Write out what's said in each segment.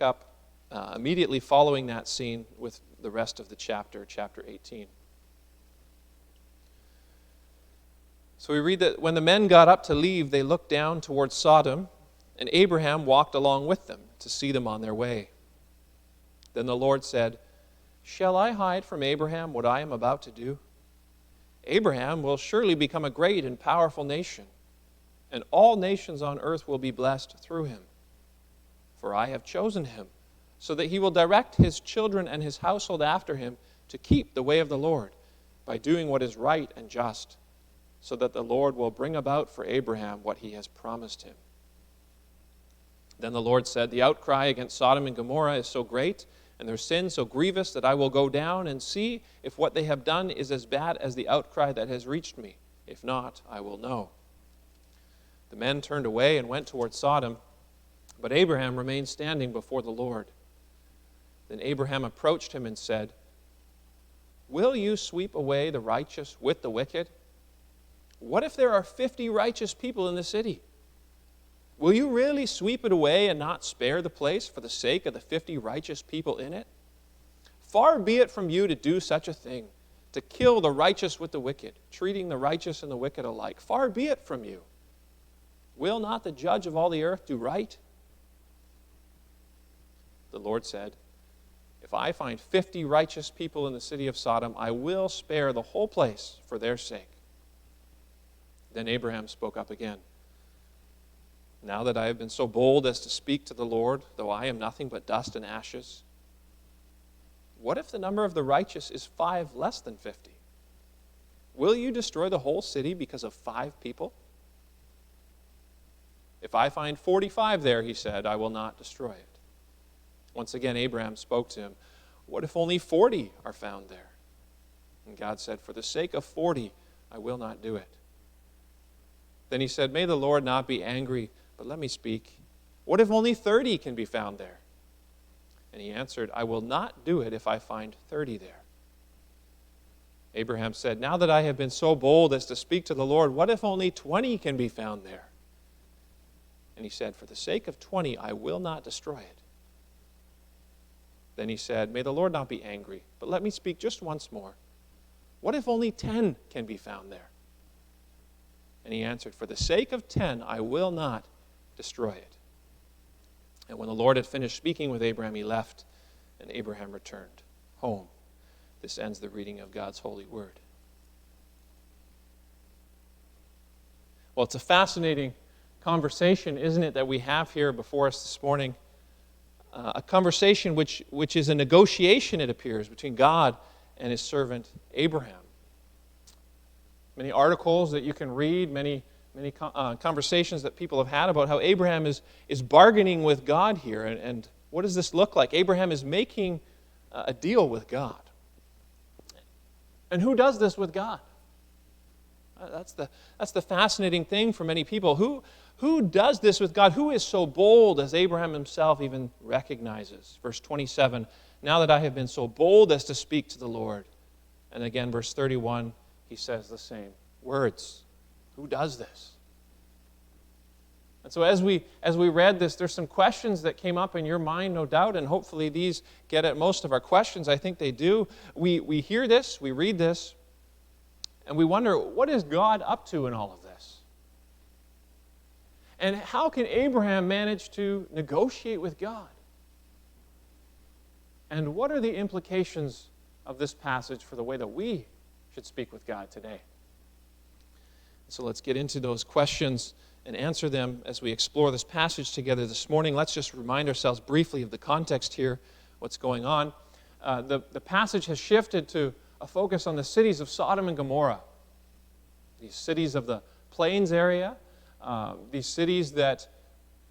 up immediately following that scene with the rest of the chapter 18. So we read that when the men got up to leave, they looked down towards Sodom, and Abraham walked along with them to see them on their way. Then the Lord said, "Shall I hide from Abraham what I am about to do? Abraham will surely become a great and powerful nation, and all nations on earth will be blessed through him. For I have chosen him, so that he will direct his children and his household after him to keep the way of the Lord, by doing what is right and just, so that the Lord will bring about for Abraham what he has promised him." Then the Lord said, "The outcry against Sodom and Gomorrah is so great, and their sin so grievous, that I will go down and see if what they have done is as bad as the outcry that has reached me. If not, I will know." The men turned away and went toward Sodom, but Abraham remained standing before the Lord. Then Abraham approached him and said, "Will you sweep away the righteous with the wicked? What if there are 50 righteous people in the city? Will you really sweep it away and not spare the place for the sake of the 50 righteous people in it? Far be it from you to do such a thing, to kill the righteous with the wicked, treating the righteous and the wicked alike. Far be it from you. Will not the judge of all the earth do right?" The Lord said, "If I find 50 righteous people in the city of Sodom, I will spare the whole place for their sake." Then Abraham spoke up again. "Now that I have been so bold as to speak to the Lord, though I am nothing but dust and ashes, what if the number of the righteous is 5 less than 50? Will you destroy the whole city because of 5 people? If I find 45 there," he said, "I will not destroy it." Once again, Abraham spoke to him, "What if only 40 are found there?" And God said, "For the sake of 40, I will not do it." Then he said, "May the Lord not be angry, but let me speak. What if only 30 can be found there?" And he answered, "I will not do it if I find 30 there." Abraham said, "Now that I have been so bold as to speak to the Lord, what if only 20 can be found there?" And he said, "For the sake of 20, I will not destroy it." Then he said, "May the Lord not be angry, but let me speak just once more. What if only 10 can be found there?" And he answered, "For the sake of 10, I will not destroy it." And when the Lord had finished speaking with Abraham, he left, and Abraham returned home. This ends the reading of God's holy word. Well, it's a fascinating conversation, isn't it, that we have here before us this morning? A conversation which is a negotiation, it appears, between God and his servant Abraham. Many articles that you can read, many conversations that people have had about how Abraham is bargaining with God here. And what does this look like? Abraham is making a deal with God. And who does this with God? That's the fascinating thing for many people. Who does this with God? Who is so bold, as Abraham himself even recognizes? Verse 27, "Now that I have been so bold as to speak to the Lord." And again, verse 31, he says the same words. Who does this? And so as we read this, there's some questions that came up in your mind, no doubt, and hopefully these get at most of our questions. I think they do. We hear this, we read this, and we wonder, what is God up to in all of this? And how can Abraham manage to negotiate with God? And what are the implications of this passage for the way that we should speak with God today? So let's get into those questions and answer them as we explore this passage together this morning. Let's just remind ourselves briefly of the context here, what's going on. The passage has shifted to a focus on the cities of Sodom and Gomorrah, these cities of the plains area, these cities that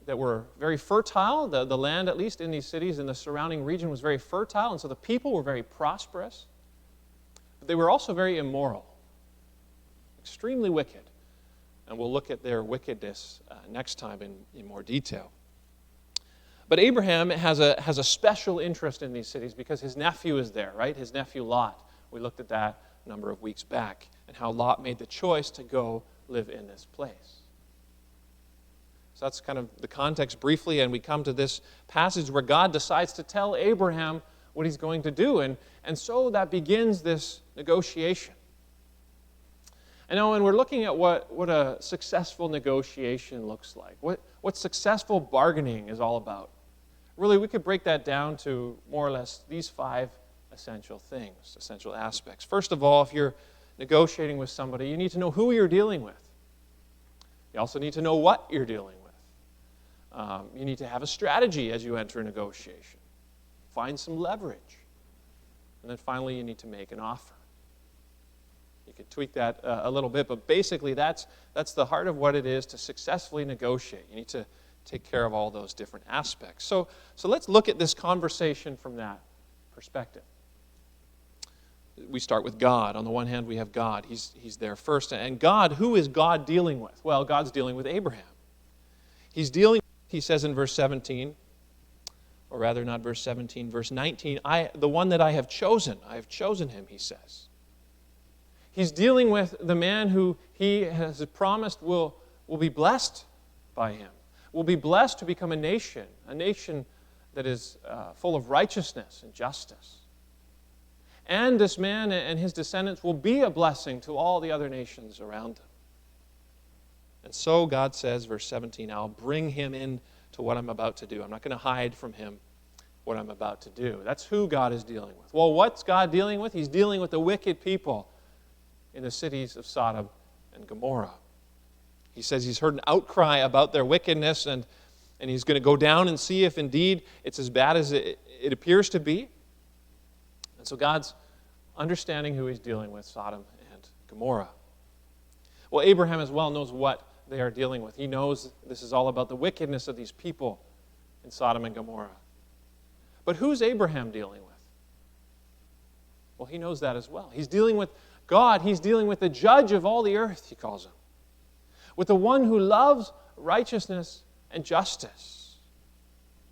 were very fertile. The land, at least in these cities, in the surrounding region, was very fertile, and so the people were very prosperous. But they were also very immoral, extremely wicked. And we'll look at their wickedness next time in more detail. But Abraham has a special interest in these cities because his nephew is there, right? His nephew Lot. We looked at that a number of weeks back and how Lot made the choice to go live in this place. So that's kind of the context briefly, and we come to this passage where God decides to tell Abraham what he's going to do. And so that begins this negotiation. And now when we're looking at what a successful negotiation looks like, what successful bargaining is all about, really we could break that down to more or less these 5 essential things, essential aspects. First of all, if you're negotiating with somebody, you need to know who you're dealing with. You also need to know what you're dealing with. You need to have a strategy as you enter a negotiation. Find some leverage. And then finally, you need to make an offer. You can tweak that a little bit, but basically that's the heart of what it is to successfully negotiate. You need to take care of all those different aspects. So let's look at this conversation from that perspective. We start with God. On the one hand, we have God. He's there first. And God, who is God dealing with? Well, God's dealing with Abraham. He's dealing, he says in verse 17, or rather not verse 17, verse 19, the one that I have chosen him, he says. He's dealing with the man who he has promised will be blessed by him, will be blessed to become a nation that is full of righteousness and justice. And this man and his descendants will be a blessing to all the other nations around them. And so God says, verse 17, I'll bring him in to what I'm about to do. I'm not going to hide from him what I'm about to do. That's who God is dealing with. Well, what's God dealing with? He's dealing with the wicked people in the cities of Sodom and Gomorrah. He says he's heard an outcry about their wickedness, and he's going to go down and see if indeed it's as bad as it appears to be. And so God's understanding who he's dealing with, Sodom and Gomorrah. Well, Abraham as well knows what they are dealing with. He knows this is all about the wickedness of these people in Sodom and Gomorrah. But who's Abraham dealing with? Well, he knows that as well. He's dealing with God. He's dealing with the judge of all the earth, he calls him. With the one who loves righteousness and justice.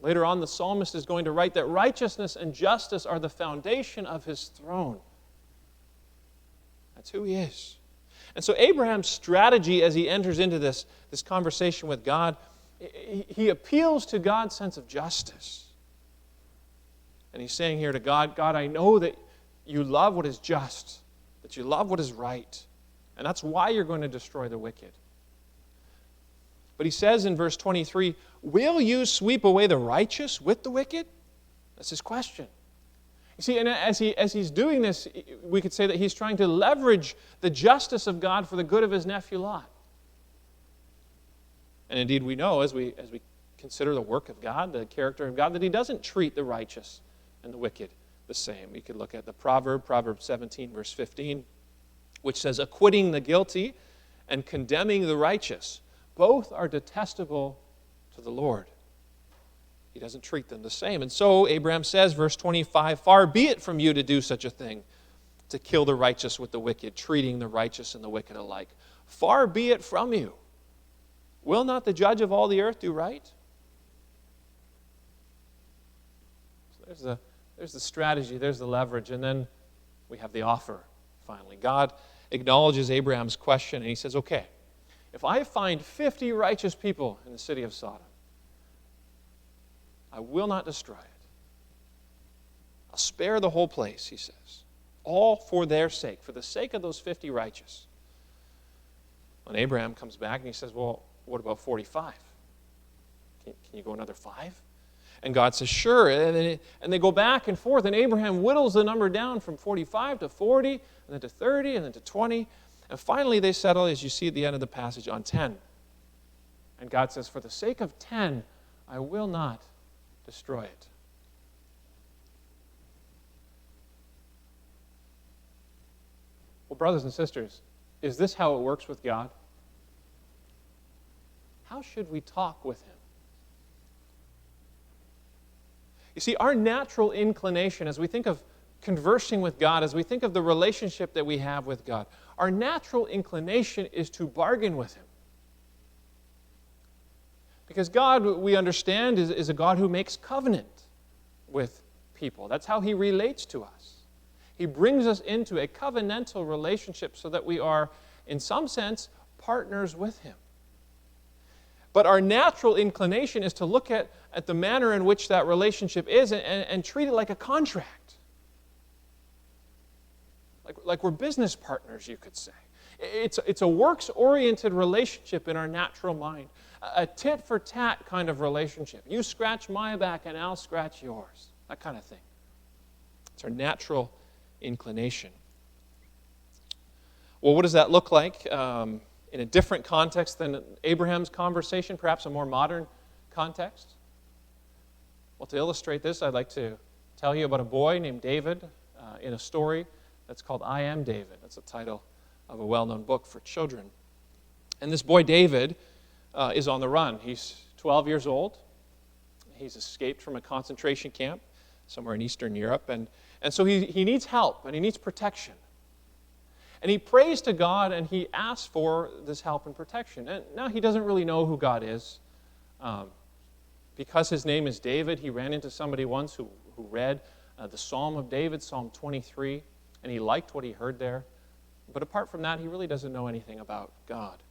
Later on, the psalmist is going to write that righteousness and justice are the foundation of his throne. That's who he is. And so Abraham's strategy as he enters into this conversation with God, he appeals to God's sense of justice. And he's saying here to God, God, I know that you love what is just, that you love what is right, and that's why you're going to destroy the wicked. But he says in verse 23, will you sweep away the righteous with the wicked? That's his question. You see, and as he's doing this, we could say that he's trying to leverage the justice of God for the good of his nephew Lot. And indeed we know, as we consider the work of God, the character of God, that he doesn't treat the righteous and the wicked the same. We could look at the Proverb 17, verse 15, which says, acquitting the guilty and condemning the righteous, both are detestable to the Lord. He doesn't treat them the same. And so Abraham says, verse 25, far be it from you to do such a thing, to kill the righteous with the wicked, treating the righteous and the wicked alike. Far be it from you. Will not the judge of all the earth do right? So there's the strategy, there's the leverage, and then we have the offer, finally. God acknowledges Abraham's question, and he says, okay, if I find 50 righteous people in the city of Sodom, I will not destroy it. I'll spare the whole place, he says, all for their sake, for the sake of those 50 righteous. When Abraham comes back and he says, well, what about 45? Can you go another 5? And God says, sure. And they go back and forth, and Abraham whittles the number down from 45 to 40, and then to 30, and then to 20. And finally they settle, as you see at the end of the passage, on 10. And God says, for the sake of 10, I will not destroy it. Well, brothers and sisters, is this how it works with God? How should we talk with him? You see, our natural inclination, as we think of conversing with God, as we think of the relationship that we have with God, our natural inclination is to bargain with him. Because God, we understand, is a God who makes covenant with people. That's how he relates to us. He brings us into a covenantal relationship so that we are, in some sense, partners with him. But our natural inclination is to look at the manner in which that relationship is and treat it like a contract. Like we're business partners, you could say. It's a works-oriented relationship in our natural mind. A tit-for-tat kind of relationship. You scratch my back and I'll scratch yours. That kind of thing. It's our natural inclination. Well, what does that look like in a different context than Abraham's conversation, perhaps a more modern context? Well, to illustrate this, I'd like to tell you about a boy named David in a story that's called I Am David. That's the title of a well-known book for children. And this boy David is on the run. He's 12 years old. He's escaped from a concentration camp somewhere in Eastern Europe. And so he needs help and he needs protection. And he prays to God and he asks for this help and protection. And now he doesn't really know who God is. Because his name is David, he ran into somebody once who read the Psalm of David, Psalm 23, and he liked what he heard there. But apart from that, he really doesn't know anything about God.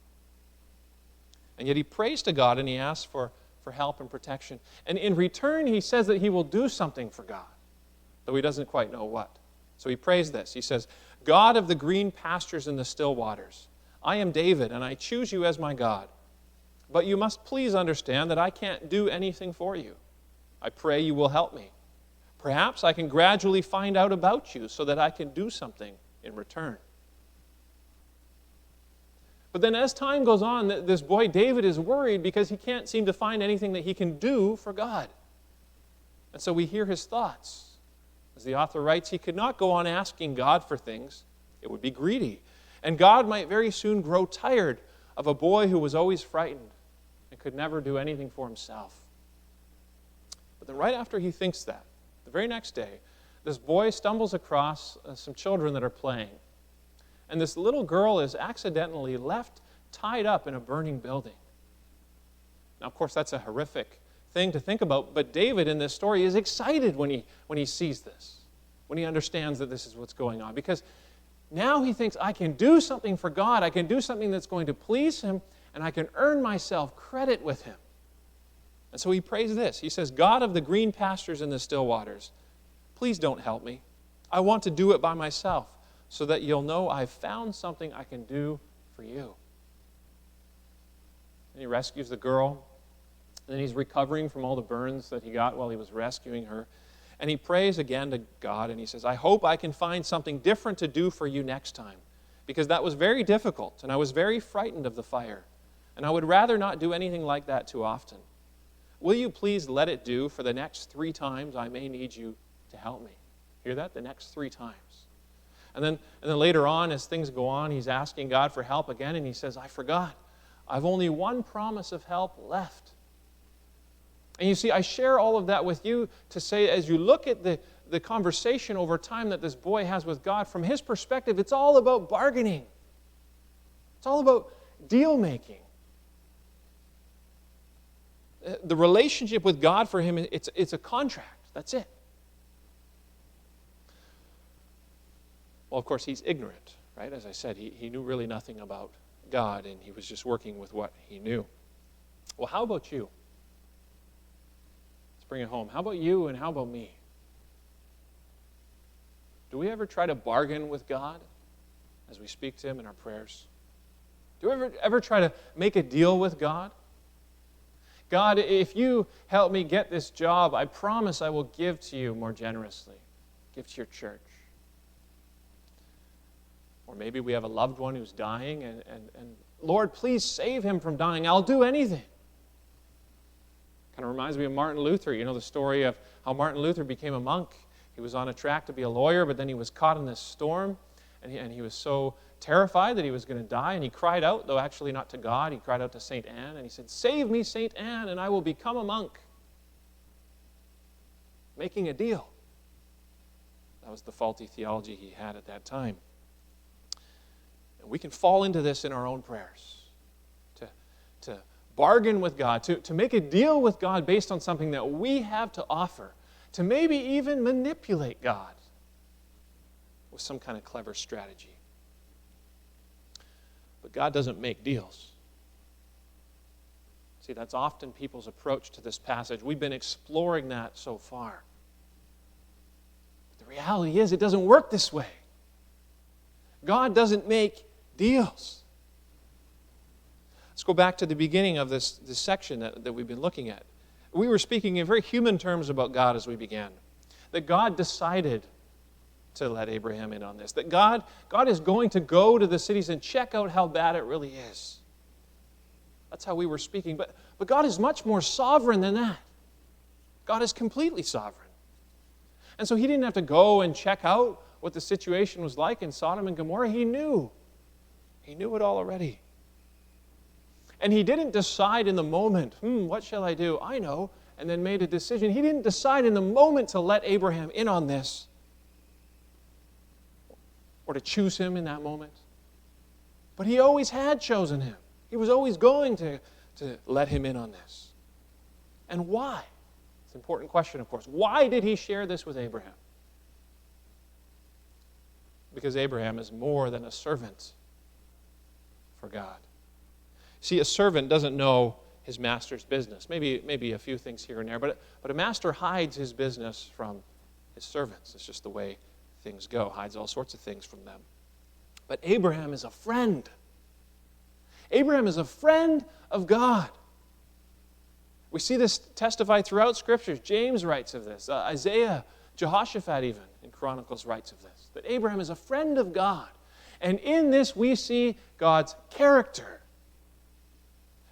And yet he prays to God and he asks for help and protection. And in return, he says that he will do something for God, though he doesn't quite know what. So he prays this. He says, God of the green pastures and the still waters, I am David, and I choose you as my God. But you must please understand that I can't do anything for you. I pray you will help me. Perhaps I can gradually find out about you so that I can do something in return. But then as time goes on, this boy David is worried because he can't seem to find anything that he can do for God. And so we hear his thoughts. As the author writes, he could not go on asking God for things. It would be greedy. And God might very soon grow tired of a boy who was always frightened and could never do anything for himself. But then right after he thinks that, the very next day, this boy stumbles across some children that are playing. And this little girl is accidentally left tied up in a burning building. Now, of course, that's a horrific thing to think about, but David in this story is excited when he sees this, when he understands that this is what's going on, because now he thinks, I can do something for God, I can do something that's going to please him, and I can earn myself credit with him. And so he prays this. He says, God of the green pastures and the still waters, please don't help me. I want to do it by myself, so that you'll know I've found something I can do for you. And he rescues the girl. And then he's recovering from all the burns that he got while he was rescuing her. And he prays again to God, and he says, I hope I can find something different to do for you next time, because that was very difficult, and I was very frightened of the fire. And I would rather not do anything like that too often. Will you please let it do for the next 3 times I may need you to help me? Hear that? The next 3 times. And then later on, as things go on, he's asking God for help again, and he says, I forgot. I've only one promise of help left. And you see, I share all of that with you to say, as you look at the conversation over time that this boy has with God, from his perspective, it's all about bargaining. It's all about deal-making. The relationship with God for him, it's a contract. That's it. Well, of course, he's ignorant, right? As I said, he knew really nothing about God, and he was just working with what he knew. Well, how about you? Let's bring it home. How about you and how about me? Do we ever try to bargain with God as we speak to him in our prayers? Do we ever try to make a deal with God? God, if you help me get this job, I promise I will give to you more generously. Give to your church. Or maybe we have a loved one who's dying, and Lord, please save him from dying. I'll do anything. Kind of reminds me of Martin Luther. You know the story of how Martin Luther became a monk. He was on a track to be a lawyer, but then he was caught in this storm, and he was so terrified that he was going to die, and he cried out, though actually not to God, he cried out to St. Anne, and he said, save me, St. Anne, and I will become a monk. Making a deal. That was the faulty theology he had at that time. And we can fall into this in our own prayers, to bargain with God, to make a deal with God based on something that we have to offer, to maybe even manipulate God with some kind of clever strategy. But God doesn't make deals. See, that's often people's approach to this passage. We've been exploring that so far. But the reality is, it doesn't work this way. God doesn't make deals. Let's go back to the beginning of this section that we've been looking at. We were speaking in very human terms about God as we began. That God decided to let Abraham in on this. That God is going to go to the cities and check out how bad it really is. That's how we were speaking. But God is much more sovereign than that. God is completely sovereign. And so he didn't have to go and check out what the situation was like in Sodom and Gomorrah. He knew. He knew it all already. And he didn't decide in the moment, what shall I do? I know, and then made a decision. He didn't decide in the moment to let Abraham in on this or to choose him in that moment. But he always had chosen him. He was always going to let him in on this. And why? It's an important question, of course. Why did he share this with Abraham? Because Abraham is more than a servant for God. See, a servant doesn't know his master's business. Maybe a few things here and there, but a master hides his business from his servants. It's just the way things go. Hides all sorts of things from them. But Abraham is a friend. Abraham is a friend of God. We see this testified throughout Scriptures. James writes of this. Isaiah, Jehoshaphat even, in Chronicles writes of this. That Abraham is a friend of God. And in this we see God's character.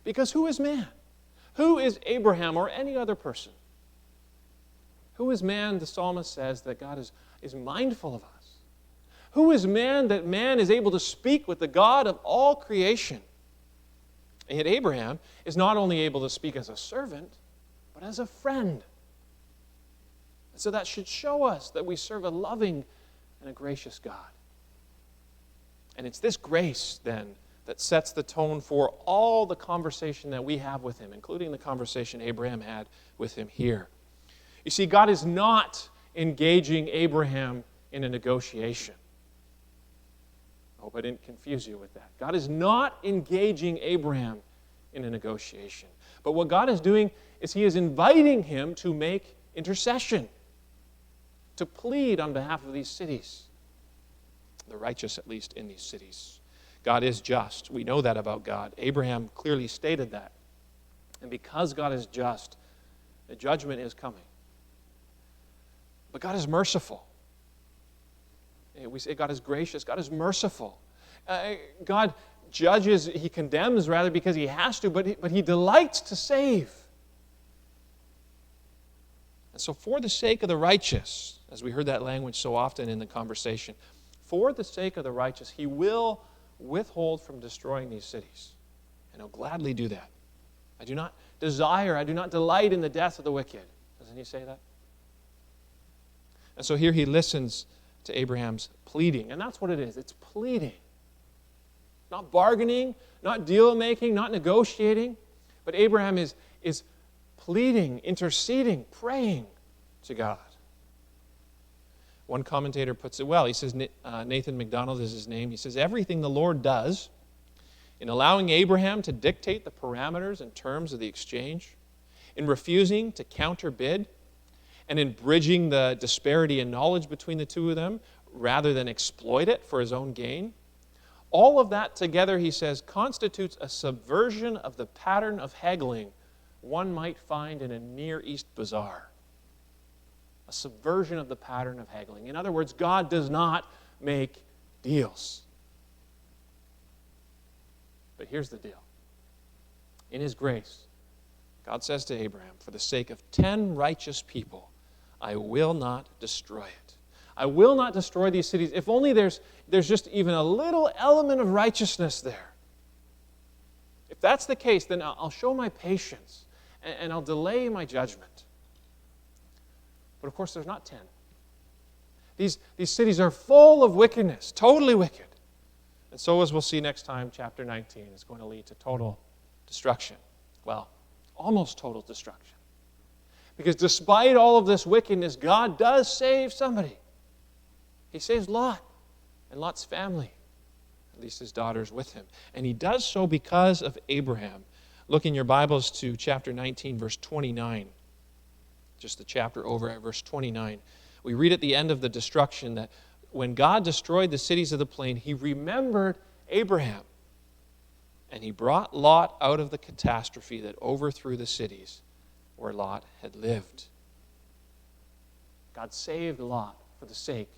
Because who is man? Who is Abraham or any other person? Who is man, the psalmist says, that God is mindful of us? Who is man that man is able to speak with the God of all creation? And yet Abraham is not only able to speak as a servant, but as a friend. And so that should show us that we serve a loving and a gracious God. And it's this grace, then, that sets the tone for all the conversation that we have with him, including the conversation Abraham had with him here. You see, God is not engaging Abraham in a negotiation. I hope I didn't confuse you with that. God is not engaging Abraham in a negotiation. But what God is doing is he is inviting him to make intercession, to plead on behalf of these cities, the righteous at least in these cities. God is just. We know that about God. Abraham clearly stated that. And because God is just, the judgment is coming. But God is merciful. We say God is gracious. God is merciful. God judges, he condemns rather because he has to, but he delights to save. And so for the sake of the righteous, as we heard that language so often in the conversation, for the sake of the righteous, he will withhold from destroying these cities. And he'll gladly do that. I do not delight in the death of the wicked. Doesn't he say that? And so here he listens to Abraham's pleading. And that's what it is. It's pleading. Not bargaining, not deal-making, not negotiating. But Abraham is pleading, interceding, praying to God. One commentator puts it well. He says, Nathan MacDonald is his name. He says, everything the Lord does in allowing Abraham to dictate the parameters and terms of the exchange, in refusing to counterbid, and in bridging the disparity in knowledge between the two of them rather than exploit it for his own gain, all of that together, he says, constitutes a subversion of the pattern of haggling one might find in a Near East bazaar. A subversion of the pattern of haggling. In other words, God does not make deals. But here's the deal. In his grace, God says to Abraham, for the sake of 10 righteous people, I will not destroy it. I will not destroy these cities. If only there's just even a little element of righteousness there. If that's the case, then I'll show my patience and I'll delay my judgment. But of course, there's not 10. These cities are full of wickedness, totally wicked. And so, as we'll see next time, chapter 19 is going to lead to total destruction. Well, almost total destruction. Because despite all of this wickedness, God does save somebody. He saves Lot and Lot's family, at least his daughters with him. And he does so because of Abraham, Look in your Bibles to chapter 19, verse 29. Just the chapter over at verse 29. We read at the end of the destruction that when God destroyed the cities of the plain, he remembered Abraham. And he brought Lot out of the catastrophe that overthrew the cities where Lot had lived. God saved Lot for the sake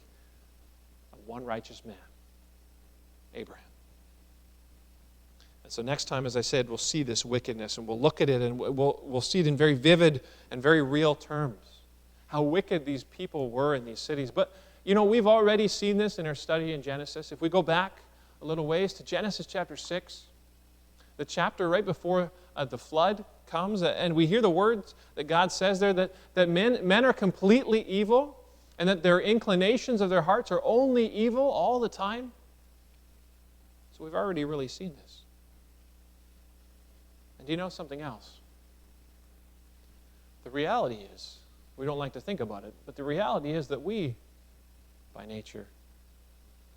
of one righteous man, Abraham. And so next time, as I said, we'll see this wickedness, and we'll look at it, and we'll see it in very vivid and very real terms, how wicked these people were in these cities. But, we've already seen this in our study in Genesis. If we go back a little ways to Genesis chapter 6, the chapter right before the flood comes, and we hear the words that God says there, that men are completely evil, and that their inclinations of their hearts are only evil all the time. So we've already really seen this. And do you know something else? The reality is, we don't like to think about it, but the reality is that we, by nature,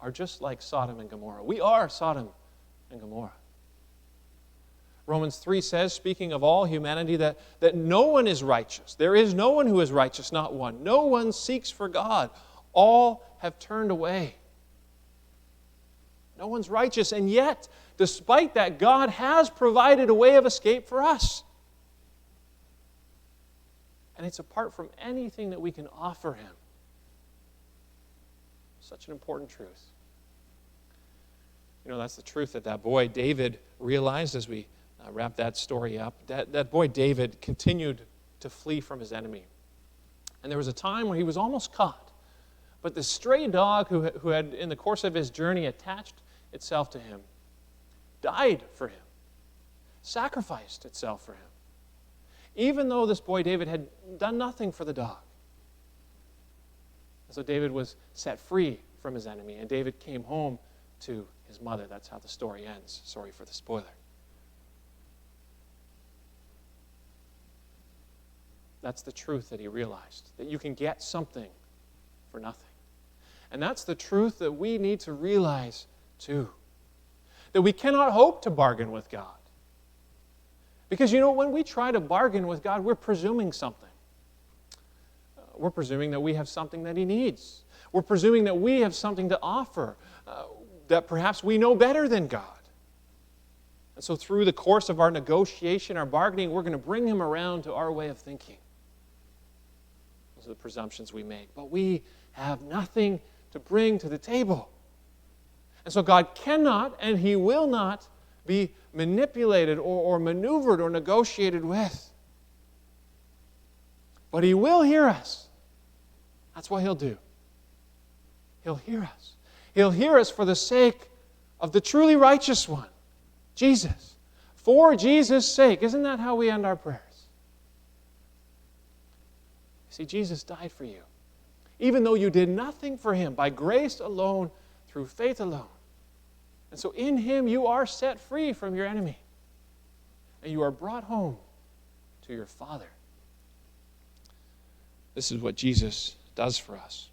are just like Sodom and Gomorrah. We are Sodom and Gomorrah. Romans 3 says, speaking of all humanity, that no one is righteous. There is no one who is righteous, not one. No one seeks for God. All have turned away. No one's righteous, and yet, despite that, God has provided a way of escape for us. And it's apart from anything that we can offer Him. Such an important truth. That's the truth that boy David realized as we wrap that story up. That boy David continued to flee from his enemy. And there was a time when he was almost caught. But the stray dog who had, in the course of his journey, attached itself to him, died for him, sacrificed itself for him, even though this boy David had done nothing for the dog. And so David was set free from his enemy, and David came home to his mother. That's how the story ends. Sorry for the spoiler. That's the truth that he realized, that you can get something for nothing. And that's the truth that we need to realize too, that we cannot hope to bargain with God. Because when we try to bargain with God, we're presuming something. We're presuming that we have something that He needs. We're presuming that we have something to offer, that perhaps we know better than God. And so through the course of our negotiation, our bargaining, we're going to bring Him around to our way of thinking. Those are the presumptions we make. But we have nothing to bring to the table. And so God cannot and He will not be manipulated or maneuvered or negotiated with. But He will hear us. That's what He'll do. He'll hear us. He'll hear us for the sake of the truly righteous one, Jesus. For Jesus' sake. Isn't that how we end our prayers? See, Jesus died for you. Even though you did nothing for Him, by grace alone, through faith alone. And so in Him you are set free from your enemy. And you are brought home to your Father. This is what Jesus does for us.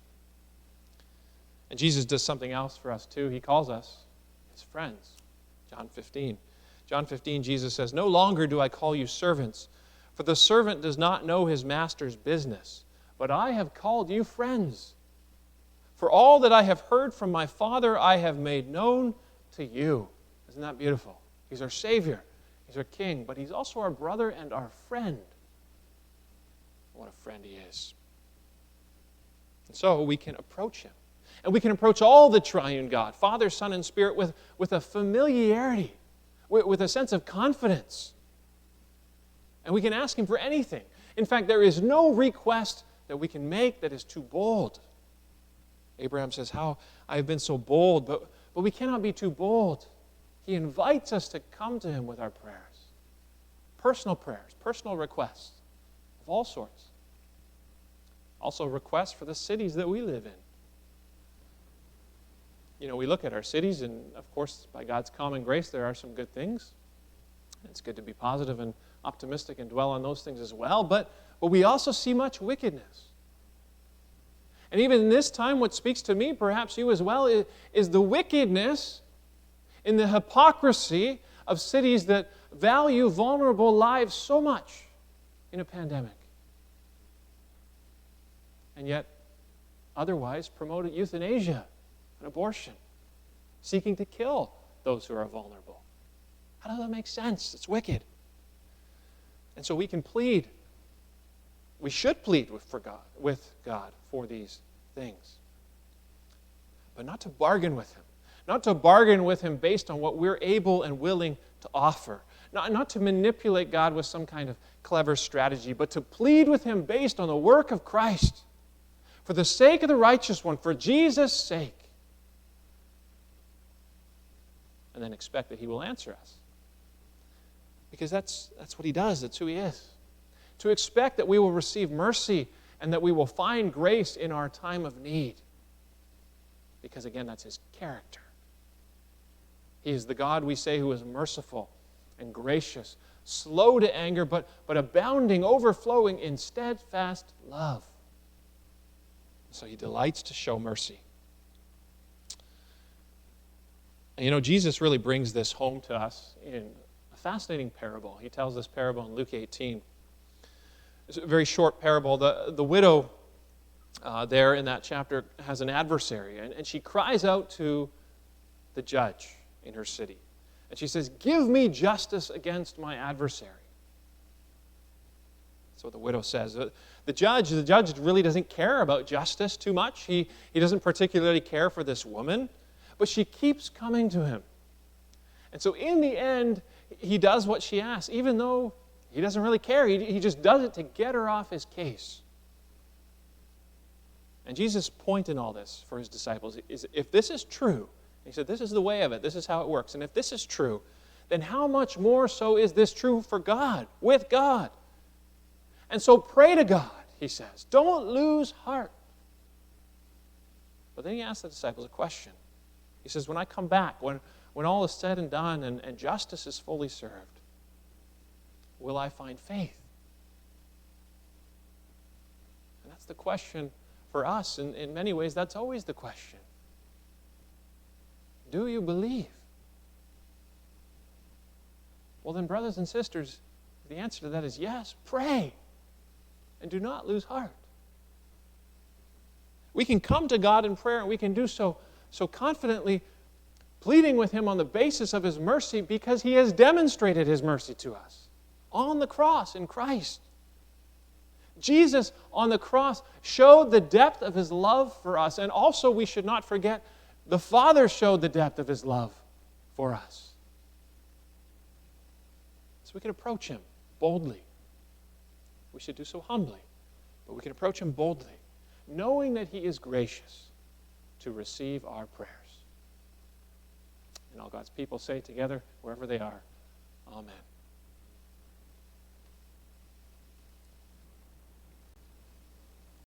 And Jesus does something else for us too. He calls us His friends. John 15. John 15, Jesus says, "No longer do I call you servants, for the servant does not know his master's business, but I have called you friends. For all that I have heard from my Father I have made known to you." Isn't that beautiful? He's our Savior. He's our King, but He's also our brother and our friend. What a friend He is. And so we can approach Him. And we can approach all the triune God, Father, Son, and Spirit, with a familiarity, with a sense of confidence. And we can ask Him for anything. In fact, there is no request that we can make that is too bold. Abraham says, "How I have been so bold," but we cannot be too bold. He invites us to come to Him with our prayers. Personal requests of all sorts. Also requests for the cities that we live in. We look at our cities, and of course, by God's common grace, there are some good things. It's good to be positive and optimistic and dwell on those things as well, but we also see much wickedness. And even in this time, what speaks to me, perhaps you as well, is the wickedness in the hypocrisy of cities that value vulnerable lives so much in a pandemic, and yet otherwise promote euthanasia and abortion, seeking to kill those who are vulnerable. How does that make sense? It's wicked. And so we can plead, we should plead with God for these things. But not to bargain with Him. Not to bargain with Him based on what we're able and willing to offer. Not to manipulate God with some kind of clever strategy, but to plead with Him based on the work of Christ. For the sake of the righteous one, for Jesus' sake. And then expect that He will answer us. Because that's what He does. That's who He is. To expect that we will receive mercy and that we will find grace in our time of need. Because again, that's His character. He is the God, we say, who is merciful and gracious, slow to anger, but abounding, overflowing in steadfast love. So He delights to show mercy. And Jesus really brings this home to us in a fascinating parable. He tells this parable in Luke 18. It's a very short parable. The widow there in that chapter has an adversary, and she cries out to the judge in her city. And she says, "Give me justice against my adversary." That's what the widow says. The judge really doesn't care about justice too much. He doesn't particularly care for this woman, but she keeps coming to him. And so in the end, he does what she asks, even though he doesn't really care. He just does it to get her off his case. And Jesus' point in all this for His disciples is, if this is true, He said, this is the way of it, this is how it works, and if this is true, then how much more so is this true for God, with God? And so pray to God, He says. Don't lose heart. But then He asks the disciples a question. He says, when I come back, when all is said and done and justice is fully served, will I find faith? And that's the question for us. In many ways, that's always the question. Do you believe? Well then, brothers and sisters, the answer to that is yes. Pray. And do not lose heart. We can come to God in prayer, and we can do so confidently, pleading with Him on the basis of His mercy, because He has demonstrated His mercy to us on the cross in Christ. Jesus on the cross showed the depth of His love for us, and also we should not forget the Father showed the depth of His love for us. So we can approach Him boldly. We should do so humbly, but we can approach Him boldly, knowing that He is gracious to receive our prayers. And all God's people say together, wherever they are, Amen.